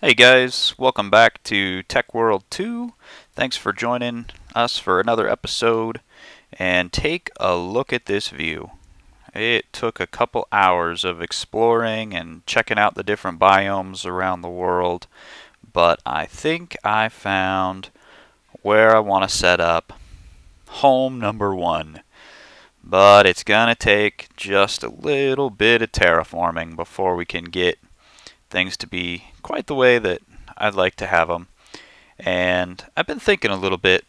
Hey guys, welcome back to TechWorld 2. Thanks for joining us for another episode. And take a look at this view. It took a couple hours of exploring and checking out the different biomes around the world, but I think I found where I want to set up home number one. But it's gonna take just a little bit of terraforming before we can get things to be quite the way that I'd like to have them. And I've been thinking a little bit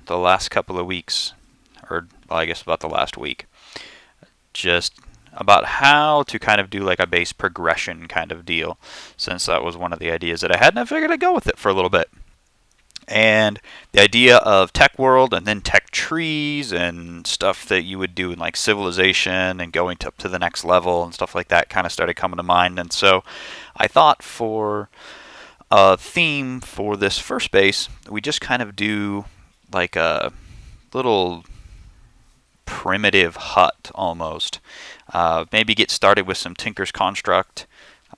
the last couple of weeks, or well, I guess about the last week, just about how to kind of do like a base progression kind of deal, since that was one of the ideas that I had, and I figured I'd go with it for a little bit. And the idea of tech world and then tech trees and stuff that you would do in like civilization and going up to the next level and stuff like that kind of started coming to mind. And so I thought for a theme for this first base, we just kind of do like a little primitive hut almost. Maybe get started with some Tinker's Construct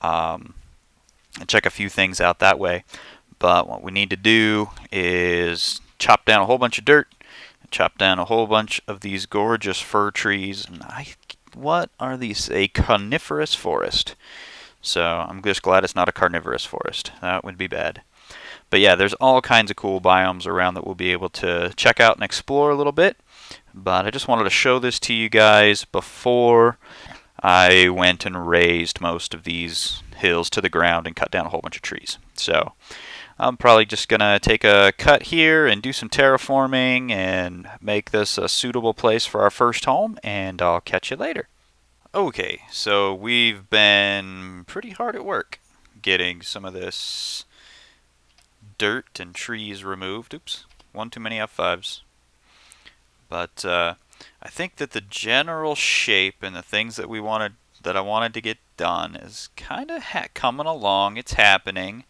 and check a few things out that way. But what we need to do is chop down a whole bunch of dirt, chop down a whole bunch of these gorgeous fir trees. And what are these? A coniferous forest. So I'm just glad it's not a carnivorous forest. That would be bad. But yeah, there's all kinds of cool biomes around that we'll be able to check out and explore a little bit. But I just wanted to show this to you guys before I went and raised most of these hills to the ground and cut down a whole bunch of trees. So I'm probably just going to take a cut here and do some terraforming and make this a suitable place for our first home, and I'll catch you later. Okay, so we've been pretty hard at work getting some of this dirt and trees removed. Oops, one too many F5s. But I think that the general shape and the things that I wanted to get done is kind of coming along. It's happening.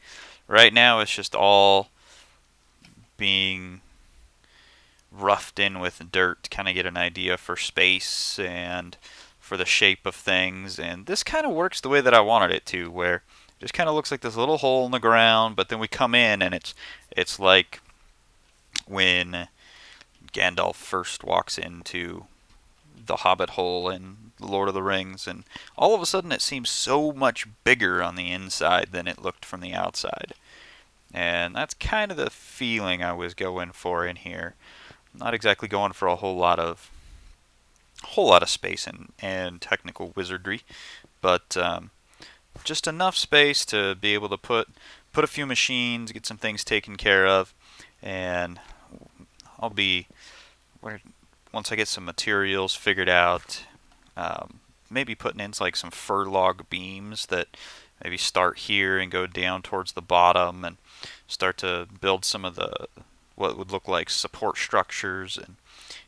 Right now it's just all being roughed in with dirt to kind of get an idea for space and for the shape of things. And this kind of works the way that I wanted it to, where it just kind of looks like this little hole in the ground, but then we come in and it's like when Gandalf first walks into the Hobbit hole in The Lord of the Rings, and all of a sudden it seems so much bigger on the inside than it looked from the outside. And that's kind of the feeling I was going for in here. Not exactly going for a whole lot of space and technical wizardry, but just enough space to be able to put a few machines, get some things taken care of, and I'll be once I get some materials figured out, maybe putting in like some fir log beams that maybe start here and go down towards the bottom and start to build some of the what would look like support structures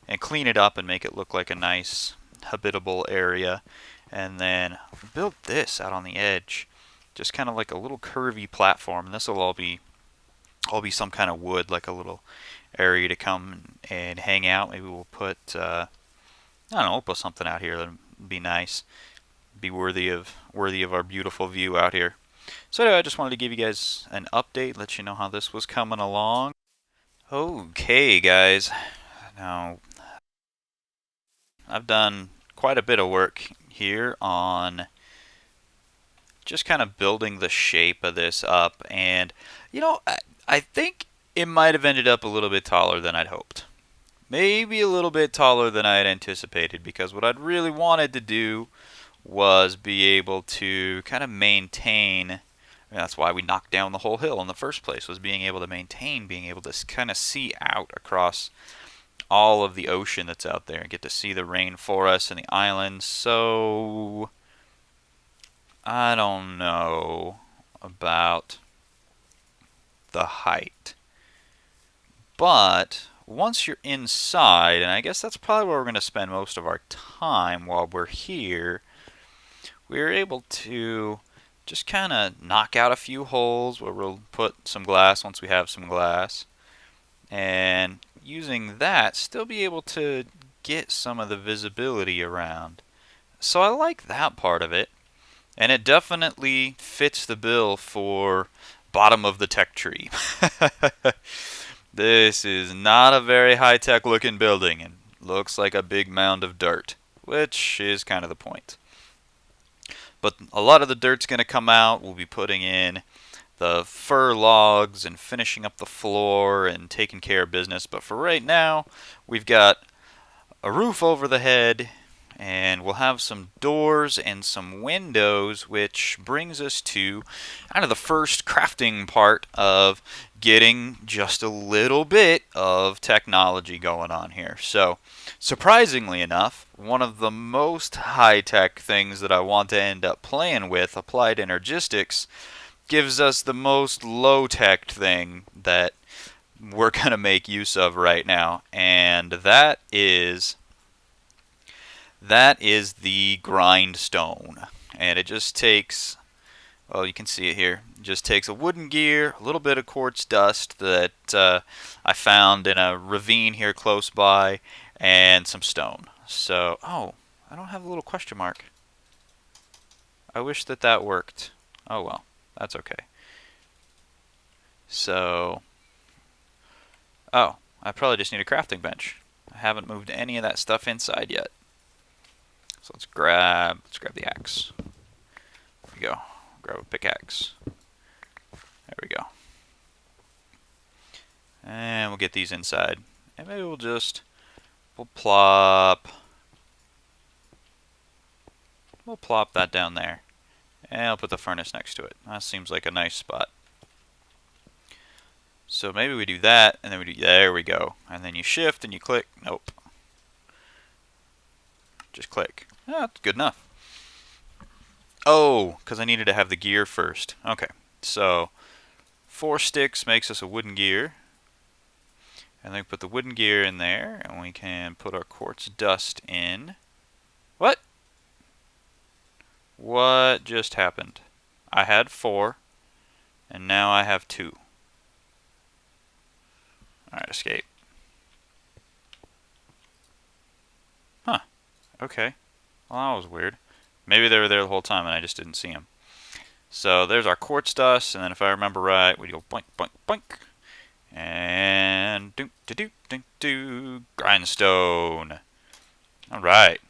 and clean it up and make it look like a nice habitable area. And then build this out on the edge, just kind of like a little curvy platform. And this will all be some kind of wood, like a little area to come and hang out. Maybe we'll put I don't know, we'll put something out here that'd be nice, be worthy of our beautiful view out here. So anyway, I just wanted to give you guys an update, let you know how this was coming along. Okay, guys. Now, I've done quite a bit of work here on just kind of building the shape of this up, and I think it might have ended up a little bit taller than I'd hoped. Maybe a little bit taller than I had anticipated, because what I'd really wanted to do was be able to kind of maintain. That's why we knocked down the whole hill in the first place, was being able to maintain, being able to kind of see out across all of the ocean that's out there and get to see the rainforest and the islands. So I don't know about the height, but once you're inside, and I guess that's probably where we're going to spend most of our time while we're here, we're able to just kind of knock out a few holes where we'll put some glass once we have some glass, and using that still be able to get some of the visibility around. So I like that part of it, and it definitely fits the bill for bottom of the tech tree. This is not a very high-tech looking building and looks like a big mound of dirt, which is kind of the point. But a lot of the dirt's going to come out. We'll be putting in the fir logs and finishing up the floor and taking care of business. But for right now, we've got a roof over the head, and we'll have some doors and some windows, which brings us to kind of the first crafting part of getting just a little bit of technology going on here. So, surprisingly enough, one of the most high-tech things that I want to end up playing with, Applied Energistics, gives us the most low-tech thing that we're going to make use of right now, and that is the grindstone. And it just takes, well, you can see it here. It just takes a wooden gear, a little bit of quartz dust that I found in a ravine here close by, and some stone. So, oh, I don't have a little question mark. I wish that worked. Oh well, that's okay. So, oh, I probably just need a crafting bench. I haven't moved any of that stuff inside yet. So let's grab the axe. There we go. Grab a pickaxe. There we go. And we'll get these inside. And maybe we'll plop that down there. And I'll put the furnace next to it. That seems like a nice spot. So maybe we do that, and then there we go. And then you shift and you click. Nope. Just click. Oh, that's good enough. Oh, because I needed to have the gear first. Okay, so 4 sticks makes us a wooden gear. And then we put the wooden gear in there, and we can put our quartz dust in. What? What just happened? I had 4, and now I have 2. Alright, escape. Huh. Okay. Well, that was weird. Maybe they were there the whole time and I just didn't see them. So there's our quartz dust, and then if I remember right, we go boink, boink, boink. And do grindstone. Alright.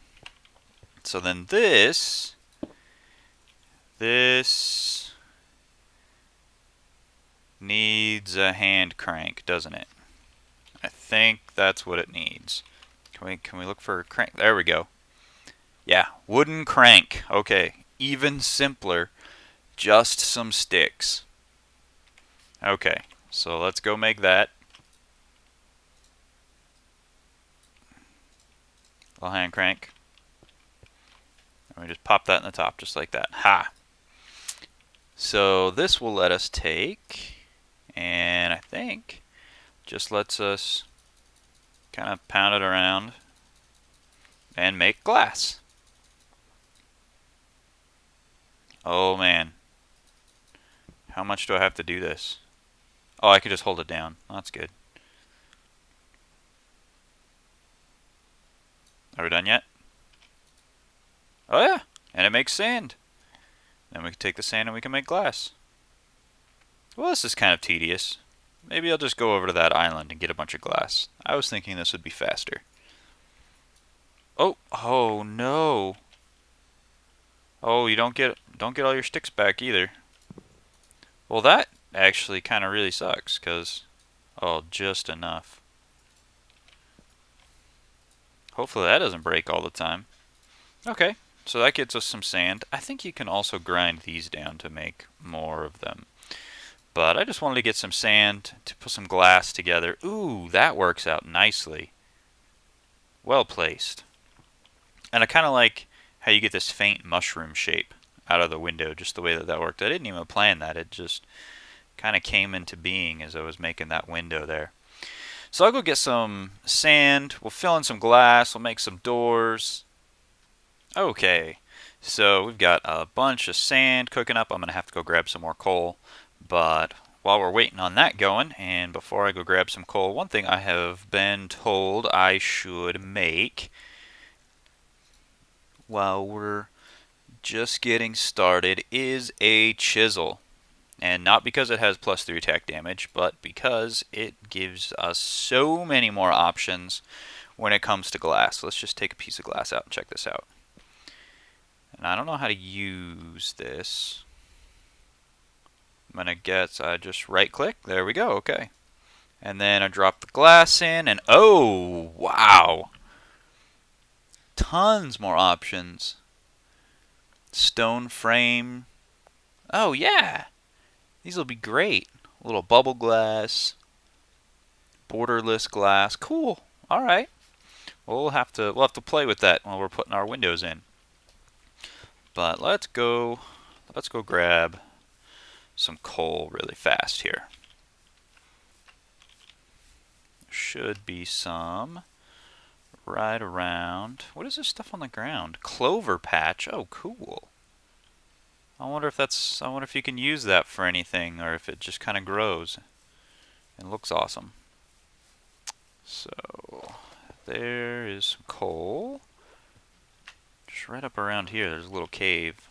So then this needs a hand crank, doesn't it? I think that's what it needs. Can we look for a crank? There we go. Yeah, wooden crank. Okay, even simpler. Just some sticks. Okay, so let's go make that. Little hand crank. And we just pop that in the top, just like that. Ha! So this will let us take, and I think just lets us kind of pound it around and make glass. Oh man. How much do I have to do this? Oh, I could just hold it down. That's good. Are we done yet? Oh yeah, and it makes sand. Then we can take the sand and we can make glass. Well, this is kind of tedious. Maybe I'll just go over to that island and get a bunch of glass. I was thinking this would be faster. Oh no. Oh, you don't get all your sticks back either. Well, that actually kind of really sucks, cause just enough. Hopefully that doesn't break all the time. Okay, so that gets us some sand. I think you can also grind these down to make more of them. But I just wanted to get some sand to put some glass together. Ooh, that works out nicely. Well placed. And I kind of like how you get this faint mushroom shape out of the window, just the way that worked. I didn't even plan that. It just kind of came into being as I was making that window there. So I'll go get some sand. We'll fill in some glass. We'll make some doors. Okay, so we've got a bunch of sand cooking up. I'm going to have to go grab some more coal. But while we're waiting on that going, and before I go grab some coal, one thing I have been told I should make while we're just getting started is a chisel. And not because it has +3 attack damage, but because it gives us so many more options when it comes to glass. Let's just take a piece of glass out and check this out. And I don't know how to use this. I'm gonna guess I just right click. There we go. Okay. And then I drop the glass in, and oh, wow. Tons more options. Stone frame. Oh, yeah. These will be great. A little bubble glass. Borderless glass. Cool. All right. Well, we'll have to play with that while we're putting our windows in. But let's go grab some coal really fast here. Should be some right around. What is this stuff on the ground? Clover patch. Oh, cool. I wonder if you can use that for anything, or if it just kind of grows. It looks awesome. So there is some coal. Just right up around here, there's a little cave.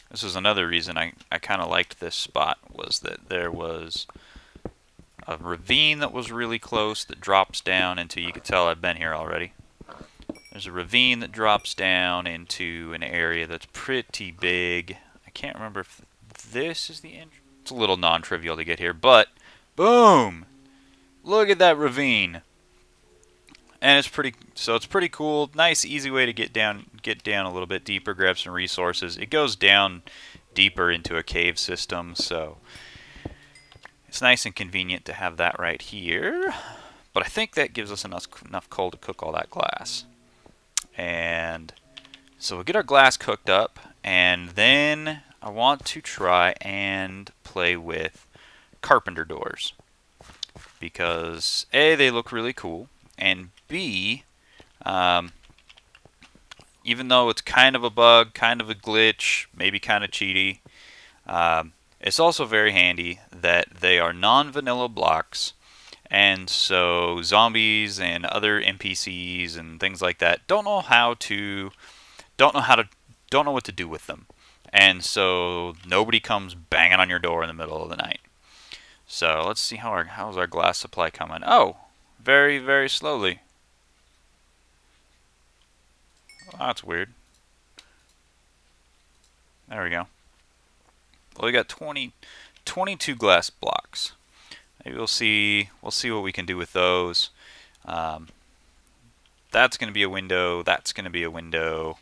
This is another reason I kind of liked this spot, was that there was a ravine that was really close that drops down into, you could tell I've been here already. There's a ravine that drops down into an area that's pretty big. I can't remember if this is the entrance. It's a little non-trivial to get here, but boom! Look at that ravine. And it's pretty cool. Nice, easy way to get down a little bit deeper, grab some resources. It goes down deeper into a cave system, so it's nice and convenient to have that right here. But I think that gives us enough coal to cook all that glass. And so we'll get our glass cooked up, and then I want to try and play with carpenter doors. Because A, they look really cool, and B, even though it's kind of a bug, kind of a glitch, maybe kind of cheaty, it's also very handy that they are non-vanilla blocks, and so zombies and other NPCs and things like that don't know what to do with them, and so nobody comes banging on your door in the middle of the night. So let's see how's our glass supply coming. Oh, very, very slowly. Well, that's weird. There we go. Well, we got 22 glass blocks. Maybe we'll see what we can do with those. That's going to be a window. That's going to be a window.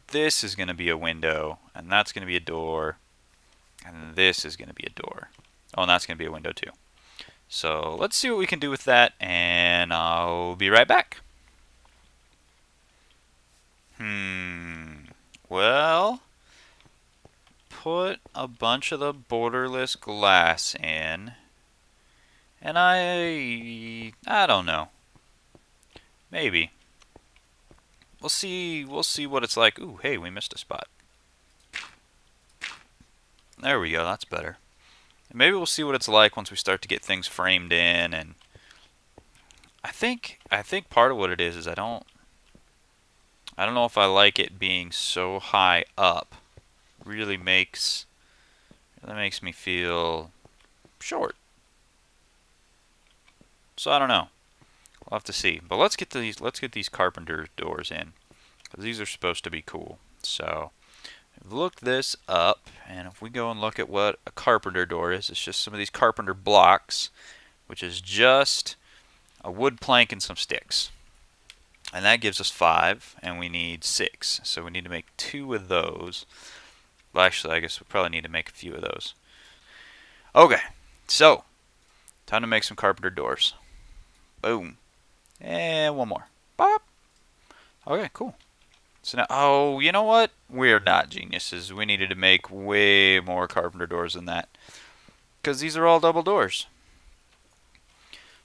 This is going to be a window, and that's going to be a door, and this is going to be a door. Oh, and that's going to be a window too. So let's see what we can do with that, and I'll be right back. Well, put a bunch of the borderless glass in, and I don't know. Maybe. We'll see what it's like. Ooh, hey, we missed a spot. There we go, that's better. Maybe we'll see what it's like once we start to get things framed in, and I think part of what it is I don't know if I like it being so high up. Really makes me feel short. So I don't know. We'll have to see. But let's get these carpenter doors in, because these are supposed to be cool. So I've looked this up, and if we go and look at what a carpenter door is, it's just some of these carpenter blocks, which is just a wood plank and some sticks. And that gives us 5, and we need 6. So we need to make 2 of those. Well, actually, I guess we probably need to make a few of those. Okay, so time to make some carpenter doors. Boom. And one more. Bop. Okay, cool. So now, oh, you know what? We're not geniuses. We needed to make way more carpenter doors than that, because these are all double doors.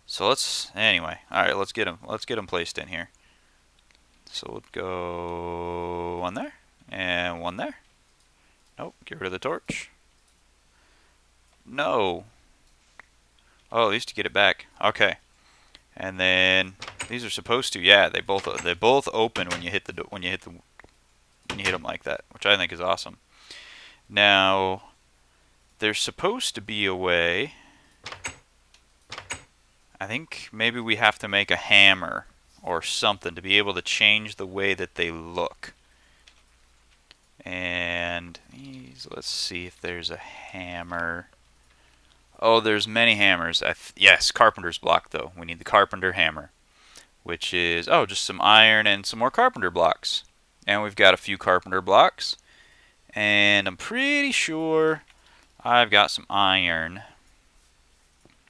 So anyway, all right, let's get them placed in here. So we'll go one there and one there. Nope, get rid of the torch. No. Oh, at least to get it back. Okay. And then these are supposed to, yeah, they both open when you hit them like that, which I think is awesome. Now, there's supposed to be a way. I think maybe we have to make a hammer or something to be able to change the way that they look. And let's see if there's a hammer. Oh, there's many hammers. Yes, carpenter's block though. We need the carpenter hammer, which is, oh, just some iron and some more carpenter blocks. And we've got a few carpenter blocks. And I'm pretty sure I've got some iron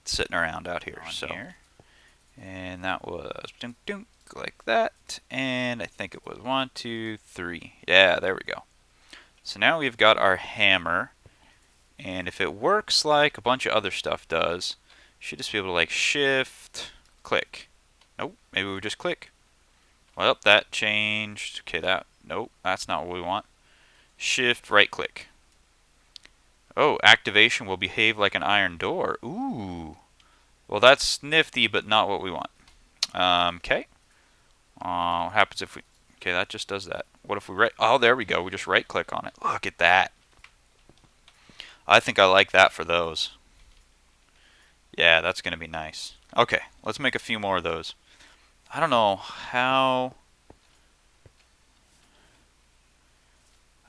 sitting around out here. And that was dunk, dunk, like that. And I think it was 1, 2, 3. Yeah, there we go. So now we've got our hammer. And if it works like a bunch of other stuff does, you should just be able to like shift, click. Nope, maybe we just click. Well, that changed. Okay, nope, that's not what we want. Shift, right click. Oh, activation will behave like an iron door. Ooh. Well, that's nifty, but not what we want. Okay. What happens if we... Okay, that just does that. What if we right... Oh, there we go. We just right click on it. Look at that. I think I like that for those. Yeah, that's going to be nice. Okay, let's make a few more of those. I don't know how...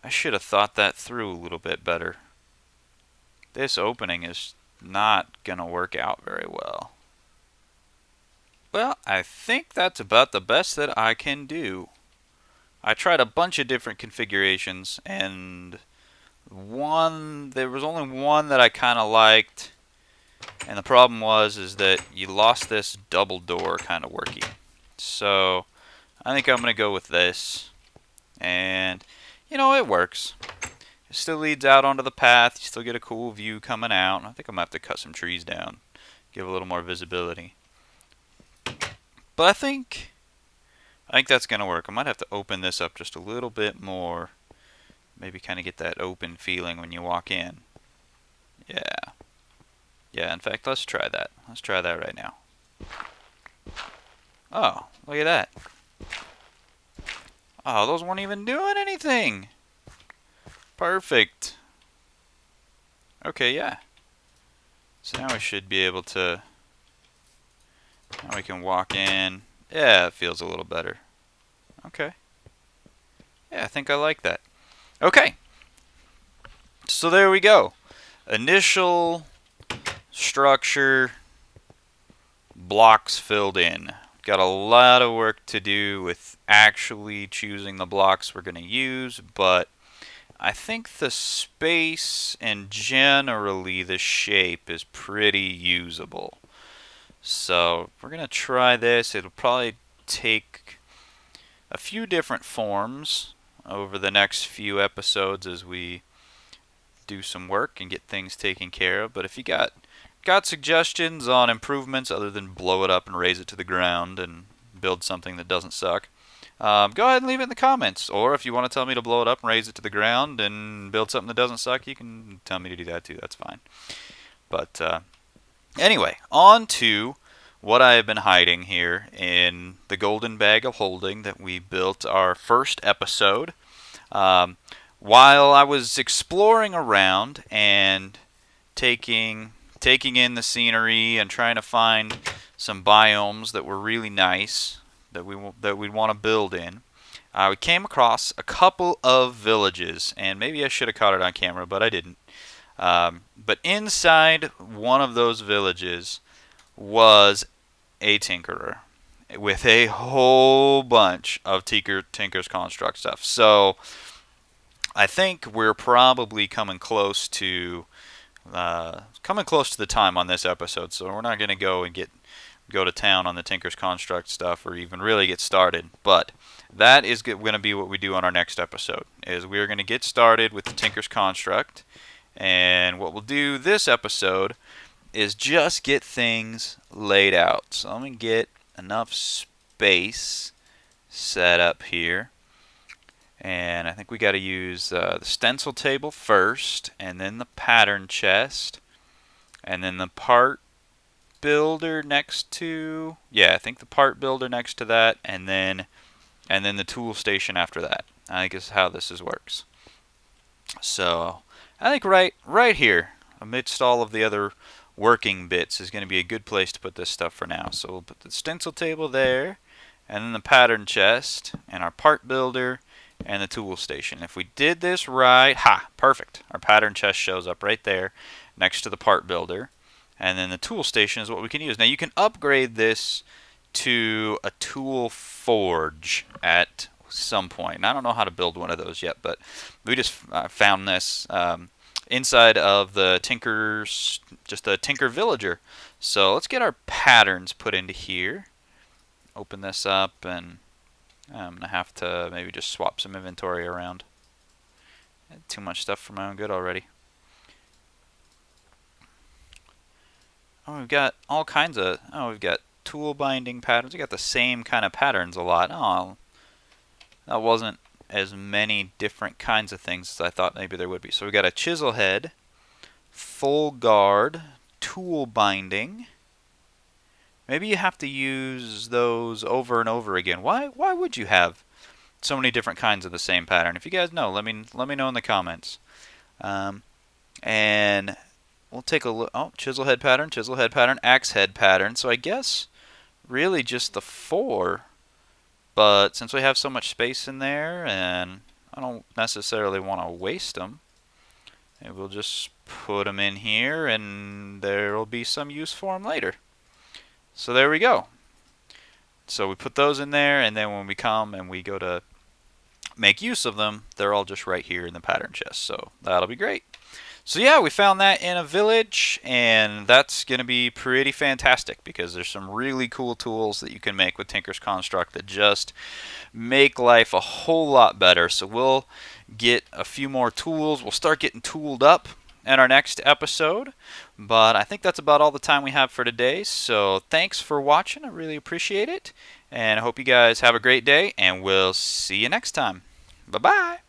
I should have thought that through a little bit better. This opening is not going to work out very well. Well, I think that's about the best that I can do. I tried a bunch of different configurations, and there was only one that I kind of liked. And the problem is that you lost this double door kind of working. So I think I'm going to go with this. And, you know, it works. It still leads out onto the path. You still get a cool view coming out. I think I'm going to have to cut some trees down. Give a little more visibility. But I think that's going to work. I might have to open this up just a little bit more. Maybe kind of get that open feeling when you walk in. Yeah. Yeah, in fact, let's try that. Let's try that right now. Oh, look at that. Oh, those weren't even doing anything. Perfect. Okay, yeah. So now we should be able to... Now we can walk in. Yeah, it feels a little better. Okay. Yeah, I think I like that. Okay. So there we go. Initial structure, blocks filled in. Got a lot of work to do with actually choosing the blocks we're going to use, but I think the space and generally the shape is pretty usable. So we're going to try this. It'll probably take a few different forms over the next few episodes as we do some work and get things taken care of. But if you got suggestions on improvements other than blow it up and raise it to the ground and build something that doesn't suck, go ahead and leave it in the comments. Or if you want to tell me to blow it up and raise it to the ground and build something that doesn't suck, you can tell me to do that too. That's fine. But anyway, on to what I have been hiding here in the golden bag of holding that we built our first episode. While I was exploring around and taking in the scenery and trying to find some biomes that were really nice that we'd want to build in, we came across a couple of villages, and maybe I should have caught it on camera, but I didn't. But inside one of those villages was a tinkerer with a whole bunch of Tinker's Construct stuff. So I think we're probably coming close to the time on this episode. So we're not going to go to town on the Tinker's Construct stuff or even really get started. But that is going to be what we do on our next episode. Is we're going to get started with the Tinker's Construct. And what we'll do this episode is just get things laid out. So let me get enough space set up here. And I think we got to use the stencil table first, and then the pattern chest, and then the part builder next to... Yeah, I think the part builder next to that, and then the tool station after that. I think is how this works. So I think right here, amidst all of the other working bits, is going to be a good place to put this stuff for now. So we'll put the stencil table there, and then the pattern chest, and our part builder, and the tool station. If we did this right, perfect. Our pattern chest shows up right there next to the part builder, and then the tool station is what we can use. Now you can upgrade this to a tool forge at some point. And I don't know how to build one of those yet, but we just found this inside of the Tinker's, just a Tinker Villager. So let's get our patterns put into here. Open this up, and I'm going to have to maybe just swap some inventory around. Too much stuff for my own good already. Oh, we've got all kinds of, we've got tool binding patterns. We got the same kind of patterns a lot. Oh, that wasn't as many different kinds of things as I thought maybe there would be. So we got a chisel head, full guard, tool binding. Maybe you have to use those over and over again. Why would you have so many different kinds of the same pattern? If you guys know, let me know in the comments. And we'll take a look. Oh, chisel head pattern, axe head pattern. So I guess really just the 4. But since we have so much space in there, and I don't necessarily want to waste them, maybe we'll just put them in here, and there will be some use for them later. So there we go. So we put those in there, and then when we come and we go to make use of them, they're all just right here in the pattern chest. So that'll be great. So yeah, we found that in a village, and that's going to be pretty fantastic because there's some really cool tools that you can make with Tinker's Construct that just make life a whole lot better. So we'll get a few more tools. We'll start getting tooled up in our next episode, but I think that's about all the time we have for today. So thanks for watching. I really appreciate it, and I hope you guys have a great day, and we'll see you next time. Bye-bye.